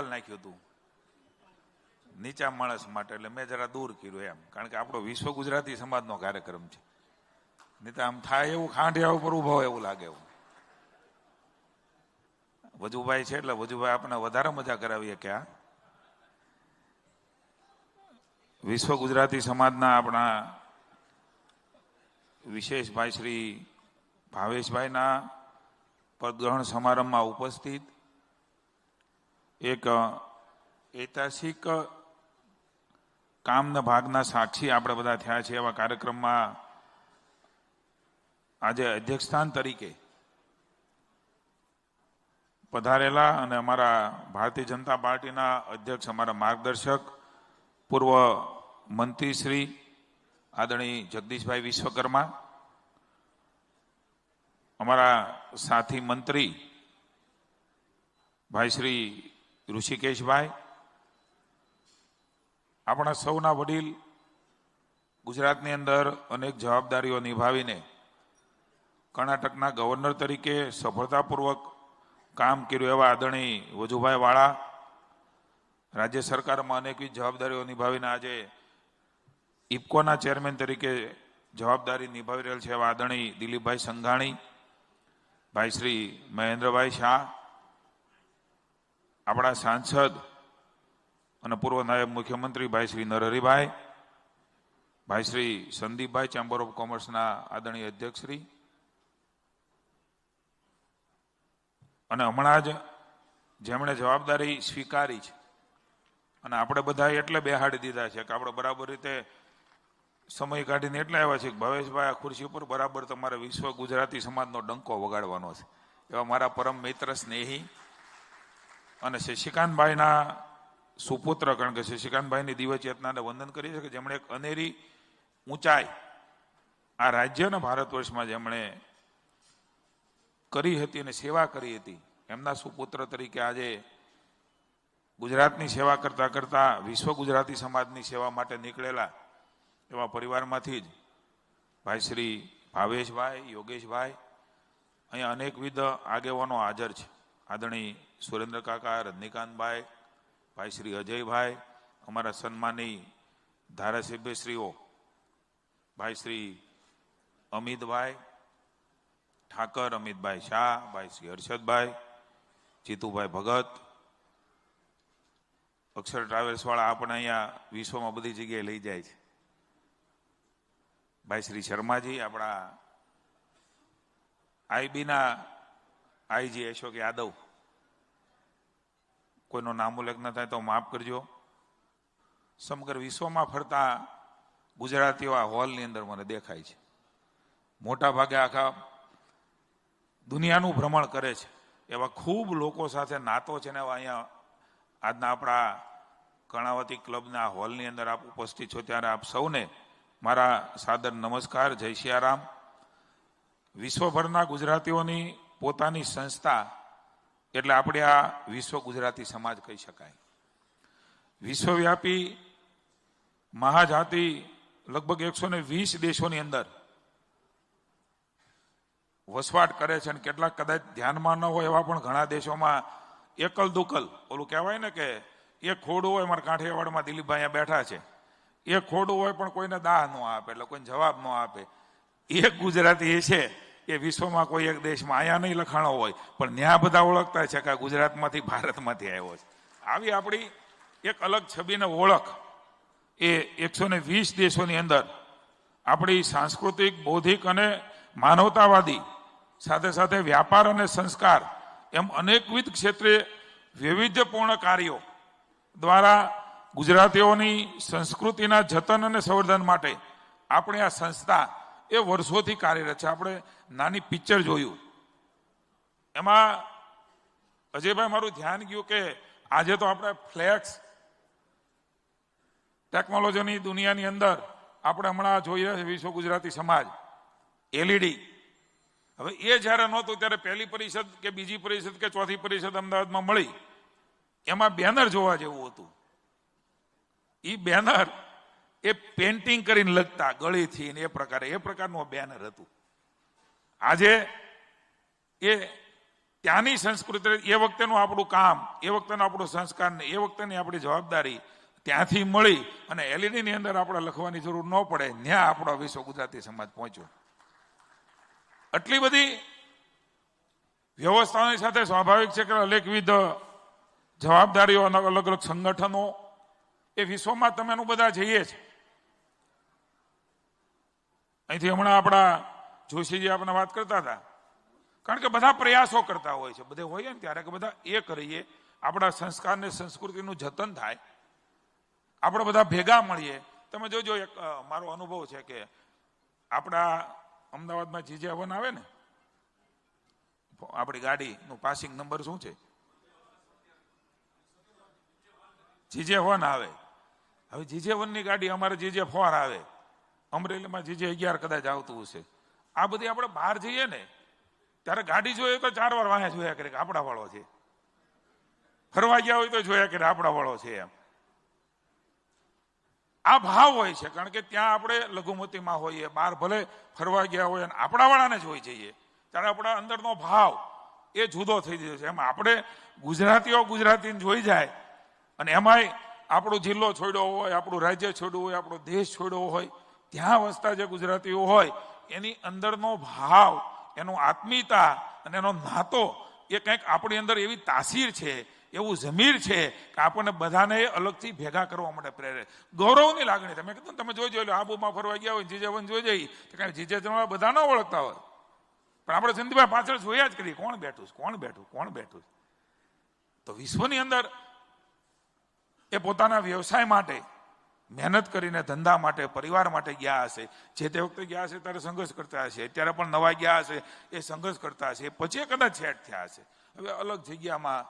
નાખ્યું હતું નીચા માણસ માટે, એટલે મેં જરા દૂર કર્યું એમ, કારણ કે આપણો વિશ્વ ગુજરાતી સમાજનો કાર્યક્રમ છે. નહીં તો આમ થાય એવું ખાંડિયા ઉપર ઉભો હોય એવું લાગે. એવું વજુભાઈ છે એટલે વજુભાઈ આપણને વધારે મજા કરાવીએ કે આ વિશ્વ ગુજરાતી સમાજના આપણા વિશેષ ભાઈ શ્રી ભાવેશભાઈના પદગ્રહણ સમારંભમાં ઉપસ્થિત એક ઐતિહાસિક કામના ભાગના સાક્ષી આપણે બધા થયા છે. એવા કાર્યક્રમમાં આજે અધ્યક્ષસ્થાન તરીકે પધારેલા અને અમારા ભારતીય જનતા પાર્ટીના અધ્યક્ષ, અમારા માર્ગદર્શક, પૂર્વ મંત્રી શ્રી આદરણીય જગદીશભાઈ વિશ્વકર્મા, અમારા સાથી મંત્રી ભાઈ શ્રી ઋષિકેશભાઈ, આપણા સૌના વડીલ, ગુજરાતની અંદર અનેક જવાબદારીઓ નિભાવીને કર્ણાટકના ગવર્નર તરીકે સફળતાપૂર્વક કામ કર્યું એવા આદરણીય વજુભાઈ વાળા, રાજ્ય સરકારમાં અનેકવિધ જવાબદારીઓ નિભાવીને આજે ઇફકોના ચેરમેન તરીકે જવાબદારી નિભાવી રહેલ છે એવા આદરણીય દિલીપભાઈ સંઘાણી, ભાઈ શ્રી મહેન્દ્રભાઈ શાહ, આપણા સાંસદ અને પૂર્વ નાયબ મુખ્યમંત્રી ભાઈ શ્રી નરહરિભાઈ, ભાઈ શ્રી સંદીપભાઈ, ચેમ્બર ઓફ કોમર્સના આદરણીય અધ્યક્ષશ્રી, અને હમણાં જ જેમણે જવાબદારી સ્વીકારી છે અને આપણે બધા એટલે બેહાડી દીધા છે કે આપણે બરાબર રીતે સમય કાઢીને એટલે આવ્યા છે કે ભવેશભાઈ આ ખુરશી ઉપર બરાબર તમારે વિશ્વ ગુજરાતી સમાજનો ડંકો વગાડવાનો છે. એવા મારા પરમ મિત્ર, સ્નેહી અને શશિકાંતભાઈના સુપુત્ર, કારણ કે શશિકાંતભાઈની દિવચેતનાને વંદન કરીએ છીએ કે જેમણે એક અનેરી ઊંચાઈ આ રાજ્ય અને ભારત વર્ષમાં જેમણે કરી હતી અને સેવા કરી હતી, એમના સુપુત્ર તરીકે આજે ગુજરાતની સેવા કરતા કરતા વિશ્વ ગુજરાતી સમાજની સેવા માટે નીકળેલા એવા પરિવારમાંથી જ ભાઈ શ્રી ભાવેશભાઈ, યોગેશભાઈ, અહીંયા અનેકવિધ આગેવાનો હાજર છે. આદરણીય સુરેન્દ્ર કાકા, રજનીકાંતભાઈ, ભાઈ શ્રી અજયભાઈ, અમારા સન્માની ધારાસભ્યશ્રીઓ ભાઈ શ્રી અમિતભાઈ ઠાકર, અમિતભાઈ શાહ, ભાઈ શ્રી હર્ષદભાઈ, જીતુભાઈ ભગત, અક્ષર ટ્રાવેલ્સ વાળા આપણે અહીંયા વિશ્વમાં બધી જગ્યાએ લઈ જાય છે, ભાઈ શ્રી શર્માજી, આપણા આઈબીના આઈજી અશોક યાદવ, કોઈનો નામ ઉલ્લેખ ન થાય તો માફ કરજો. સમગ્ર વિશ્વમાં ફરતા ગુજરાતીઓ આ હોલની અંદર મને દેખાય છે. મોટા ભાગે આખા દુનિયાનું ભ્રમણ કરે છે એવા ખૂબ લોકો સાથે નાતો છે ને એવા અહીંયા આજના આપણા કર્ણાવતી ક્લબના હોલની અંદર આપ ઉપસ્થિત છો ત્યારે આપ સૌને મારા સાદર નમસ્કાર, જય સિયારામ. વિશ્વભરના ગુજરાતીઓની પોતાની સંસ્થા એટલે આપણે આ વિશ્વ ગુજરાતી સમાજ કહી શકાય. વિશ્વવ્યાપી મહાજાતિ લગભગ 120 દેશોની અંદર વસવાટ કરે છે અને કેટલાક કદાચ ધ્યાનમાં ન હોય એવા પણ ઘણા દેશોમાં એકલ દુકલ, ઓલું કહેવાય ને કે એક ખોડું હોય, મારા કાંઠિયાવાડમાં દિલીપભાઈ અહીંયા બેઠા છે, એક ખોડું હોય પણ કોઈને દાહ ન આપે, એટલે કોઈને જવાબ ન આપે. એક ગુજરાતી એ છે એ વિશ્વમાં કોઈ એક દેશમાં અહીંયા નહીં લખાણો હોય પણ ન્યા બધા ઓળખતા છે કે ગુજરાતમાંથી, ભારતમાંથી આવ્યો છે. આવી આપણી એક અલગ છબીને ઓળખ એ 120 દેશોની અંદર આપણી સાંસ્કૃતિક, બૌદ્ધિક અને માનવતાવાદી, સાથે સાથે વ્યાપાર અને સંસ્કાર, એમ અનેકવિધ ક્ષેત્રે વૈવિધ્યપૂર્ણ કાર્યો દ્વારા ગુજરાતીઓની સંસ્કૃતિના જતન અને સંવર્ધન માટે આપણી આ સંસ્થા એ વર્ષોથી કાર્યરત છે. આપણે નાની પિક્ચર જોયું, એમાં અજયભાઈ મારું ધ્યાન ગયું કે આજે તો આપણે ફ્લેક્સ ટેકનોલોજીની દુનિયાની અંદર આપણે હમણાં જોઈ રહ્યા છે વિશ્વ ગુજરાતી સમાજ એલઈડી. હવે એ જ્યારે નહોતું ત્યારે પહેલી પરિષદ કે બીજી પરિષદ કે ચોથી પરિષદ અમદાવાદમાં મળી, એમાં બેનર જોવા જેવું હતું. એ બેનર એ પેન્ટિંગ કરીને લગતા ગળીથી ને એ પ્રકારનું બેનર હતું. આજે એ ત્યાંની સંસ્કૃતિ, એ વખતેનું આપણું કામ, એ વખતેનો આપણો સંસ્કાર ને એ વખતેની આપણી જવાબદારી ત્યાંથી મળી અને એલઈડીની અંદર આપણે લખવાની જરૂર ન પડે, ત્યાં આપણો વિશ્વ ગુજરાતી સમાજ પહોંચ્યો. આટલી બધી વ્યવસ્થાઓની સાથે સ્વાભાવિક છે કે અનેકવિધ જવાબદારીઓ, અલગ અલગ સંગઠનો એ વિશ્વમાં તમે બધા જઈએ છે. અહીંથી હમણાં આપણા જોશીજી આપણે વાત કરતા હતા, કારણ કે બધા પ્રયાસો કરતા હોય છે, બધે હોય ને ત્યારે કે બધા એ કરીએ, આપણા સંસ્કાર ને સંસ્કૃતિનું જતન થાય, આપણે બધા ભેગા મળીએ. તમે જોજો, એક મારો અનુભવ છે કે આપણા અમદાવાદમાં GJ1 આવે ને, આપણી ગાડીનું પાસિંગ નંબર શું છે? GJ1 આવે. હવે GJ1 ની ગાડી અમારે GJ4 આવે, અમરેલીમાં GJ11 કદાચ આવતું હશે. આ બધી આપણે બહાર જઈએ ને ત્યારે ગાડી જોઈએ તો 4 વાર વાંહે જોયા કરે કે આપણા વાળો છે, ફરવા ગયા હોય તો જોયા કરે આપણા વાળો છે. એમ આ ભાવ હોય છે, કારણ કે ત્યાં આપણે લઘુમતીમાં હોઈએ, બહાર ભલે ફરવા ગયા હોય અને આપણા વાળાને જોઈ જઈએ ત્યારે આપણા અંદરનો ભાવ એ જુદો થઈ જાય છે. એમાં આપણે ગુજરાતીઓ ગુજરાતીને જોઈ જાય અને એમાંય આપણો જિલ્લો છોડ્યો હોય, આપણું રાજ્ય છોડ્યું હોય, આપણો દેશ છોડ્યો હોય, ત્યાં વસતા જે ગુજરાતીઓ હોય એની અંદરનો ભાવ, એનો આત્મીયતા અને એનો નાતો એ કંઈક આપણી અંદર એવી તાસીર છે, એવું જમીર છે કે આપણને બધાને અલગથી ભેગા કરવા માટે પ્રેરે. ગૌરવની લાગણી. તમે કીધું તમે જોઈ આબુમાં ફરવા ગયા હોય, GJ1 જોઈ જઈ તો કાંઈ GJ1 બધા ન ઓળખતા હોય, પણ આપણે સંદીપભાઈ પાછળ જોયા જ કરીએ કોણ બેઠું, કોણ બેઠું, કોણ બેઠું. તો વિશ્વની અંદર એ પોતાના વ્યવસાય માટે મહેનત કરીને, ધંધા માટે, પરિવાર માટે ગયા હશે. જે તે વખતે ગયા હશે ત્યારે સંઘર્ષ કરતા હશે, અત્યારે પણ નવા ગયા હશે એ સંઘર્ષ કરતા હશે, પછી કદાચ સેટ થયા હશે. હવે અલગ જગ્યામાં,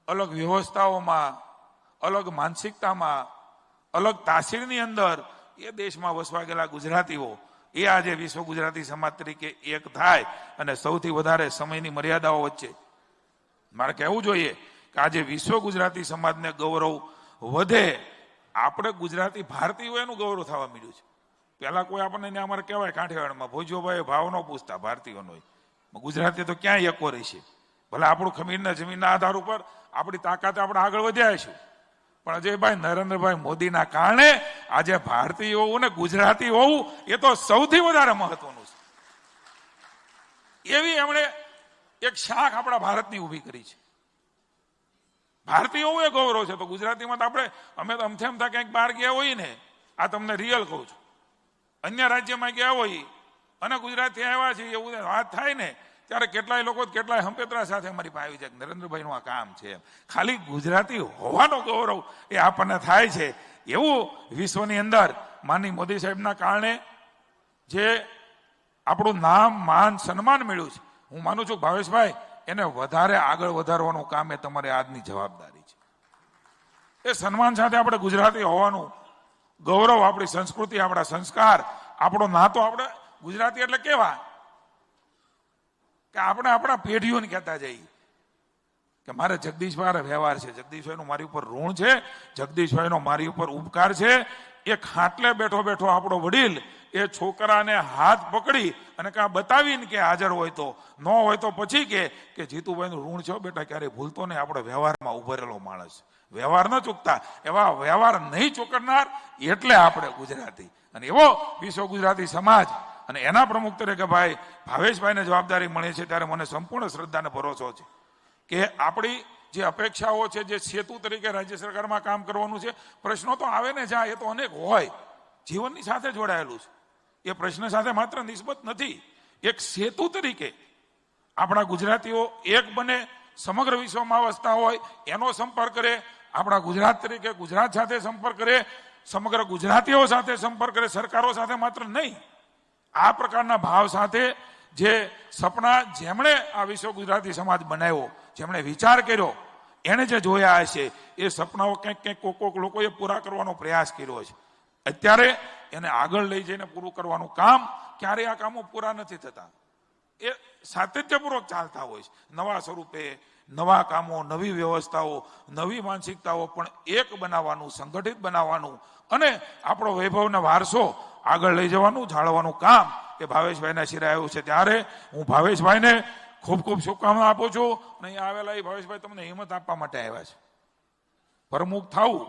અલગ વ્યવસ્થાઓમાં, અલગ માનસિકતામાં, અલગ તાસીરની અંદર એ દેશમાં વસવા ગયેલા ગુજરાતીઓ એ આજે વિશ્વ ગુજરાતી સમાજ તરીકે એક થાય અને સૌથી વધારે સમયની મર્યાદાઓ વચ્ચે મારે કહેવું જોઈએ કે આજે વિશ્વ ગુજરાતી સમાજને ગૌરવ વધે. આપણે ગુજરાતી ભારતીયો એનું ગૌરવ થવા મળ્યું છે. પહેલા કોઈ આપણને અમારે કહેવાય કાંઠિયાવાડમાં ભોજોભાઈ ભાવ ન પૂછતા ભારતીયોનો, ગુજરાતી તો ક્યાંય એકો રહી છે. ભલે આપણું ખમીરના જમીનના આધાર ઉપર આપણી તાકાત આપણે આગળ વધ્યા છું, પણ અજયભાઈ નરેન્દ્રભાઈ મોદીના કારણે આજે ભારતીય હોવું ને ગુજરાતી હોવું એ તો સૌથી વધારે મહત્વનું છે. એવી એમણે એક શાખ આપણા ભારતની ઊભી કરી છે. ભારતીય હોવું એ ગૌરવ છે. તો ગુજરાતીમાં તો અમે તો અમથેમતા ક્યાંક બહાર ગયા હોય ને, આ તમને રિયલ કહું છું, અન્ય રાજ્યમાં ગયા હોય અને ગુજરાતી આવ્યા છે એવું વાત થાય ને ત્યારે કેટલાય લોકો કેટલાય હંપેતરા સાથે અમારી પાસે આવી જાય, નરેન્દ્રભાઈનું આ કામ છે. ખાલી ગુજરાતી હોવાનો ગૌરવ એ આપણને થાય છે. એવું વિશ્વની અંદર માનનીય મોદી સાહેબના કારણે જે આપણું નામ, માન, સન્માન મળ્યું છે, હું માનું છું ભાવેશભાઈ એને વધારે આગળ વધારવાનું કામ એ તમારી આજની જવાબદારી છે. એ સન્માન સાથે આપણે ગુજરાતી હોવાનું ગૌરવ, આપણી સંસ્કૃતિ, આપણા સંસ્કાર, આપણો નાતો. આપણે ગુજરાતી એટલે કેવા કે આપણે આપણા પેઢીઓને કહેતા જઈએ કે મારે જગદીશભાઈ વ્યવહાર છે, જગદીશભાઈનું મારી ઉપર ઋણ છે, જગદીશભાઈનો મારી ઉપર ઉપકાર છે. એ ખાટલે બેઠો બેઠો આપણો વડીલ એ છોકરાને હાથ પકડી અને કાં બતાવીને કે હાજર હોય તો, ન હોય તો પછી કે જીતુભાઈનું ઋણ છે બેટા, ક્યારેય ભૂલતો નહીં. આપણે વ્યવહારમાં ઉભરેલો માણસ, વ્યવહાર ન ચૂકતા, એવા વ્યવહાર નહીં ચૂકનાર એટલે આપણે ગુજરાતી. અને એવો વિશ્વ ગુજરાતી સમાજ અને એના પ્રમુખ તરીકે ભાઈ ભાવેશભાઈને જવાબદારી મળી છે ત્યારે મને સંપૂર્ણ શ્રદ્ધા અને ભરોસો છે કે આપણી જે અપેક્ષાઓ છે, જે સેતુ તરીકે રાજ્ય સરકારમાં કામ કરવાનું છે, પ્રશ્નો તો આવે ને જાય, એ તો અનેક હોય, જીવનની સાથે જોડાયેલું છે. એ પ્રશ્ન સાથે માત્ર નિસ્બત નથી. એક સેતુ તરીકે આપણા ગુજરાતીઓ એક બને, સમગ્ર વિશ્વમાં વસતા હોય એનો સંપર્ક કરે, આપણા ગુજરાત તરીકે ગુજરાત સાથે સંપર્ક કરે, સમગ્ર ગુજરાતીઓ સાથે સંપર્ક કરે, સરકારો સાથે માત્ર નહીં. આ પ્રકારના ભાવ સાથે જે સપના જેમણે આ વિશ્વ ગુજરાતી સમાજ બનાવ્યો, જેમણે વિચાર કર્યો, એને જે જોયા હશે એ સપનાઓ કંઈક કોક લોકોએ પૂરા કરવાનો પ્રયાસ કર્યો છે. અત્યારે એને આગળ લઈ જઈને પૂરું કરવાનું કામ, ક્યારેય આ કામો પૂરા નથી થતા, એ સાતત્યપૂર્વક ચાલતા હોય છે. નવા સ્વરૂપે નવા કામો, નવી વ્યવસ્થાઓ, નવી માનસિકતાઓ પણ એક બનાવવાનું, સંગઠિત બનાવવાનું અને આપણો વૈભવનો વારસો આગળ લઈ જવાનું, જાળવવાનું કામ એ ભાવેશભાઈના શિરે આવ્યું છે. ત્યારે હું ભાવેશભાઈને ખૂબ ખૂબ શુભકામના આપું છું. અને અહીંયા આવેલા એ ભાવેશભાઈ તમને હિંમત આપવા માટે આવ્યા છે. પ્રમુખ થવું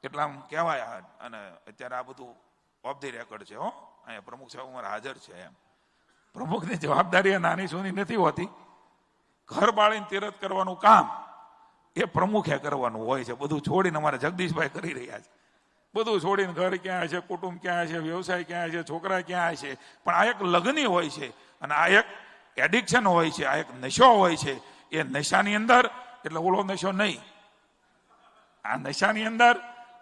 એટલે આમ કહેવાય. અને અત્યારે આ બધું ઓફ ધી રેકોર્ડ છે. હો, અહીંયા પ્રમુખ સાહેબ અમારે હાજર છે. એમ પ્રમુખની જવાબદારી એ નાની સૂની નથી હોતી. ઘર બાળીને તીરથ કરવાનું કામ એ પ્રમુખે કરવાનું હોય છે. બધું છોડીને અમારે જગદીશભાઈ કરી રહ્યા છે. બધું છોડીને ઘર ક્યાં છે, કુટુંબ ક્યાં છે, વ્યવસાય ક્યાં છે, છોકરા ક્યાં છે. પણ આ એક લગ્ની હોય છે અને આ એક એડિક્શન હોય છે, આ એક નશો હોય છે. એ નશાની અંદર એટલે ઓલો નશો નહીં, આ નશાની અંદર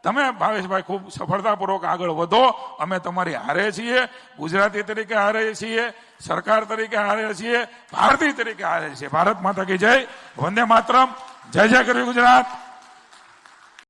તમે ભાવેશભાઈ ખૂબ સફળતાપૂર્વક આગળ વધો. અમે તમારી હારે છીએ, ગુજરાતી તરીકે હારે છીએ, સરકાર તરીકે હારે છીએ, ભારતીય તરીકે હારે છીએ. ભારત માતા કી જય, વંદે માતરમ, જય જય કરવી ગુજરાત.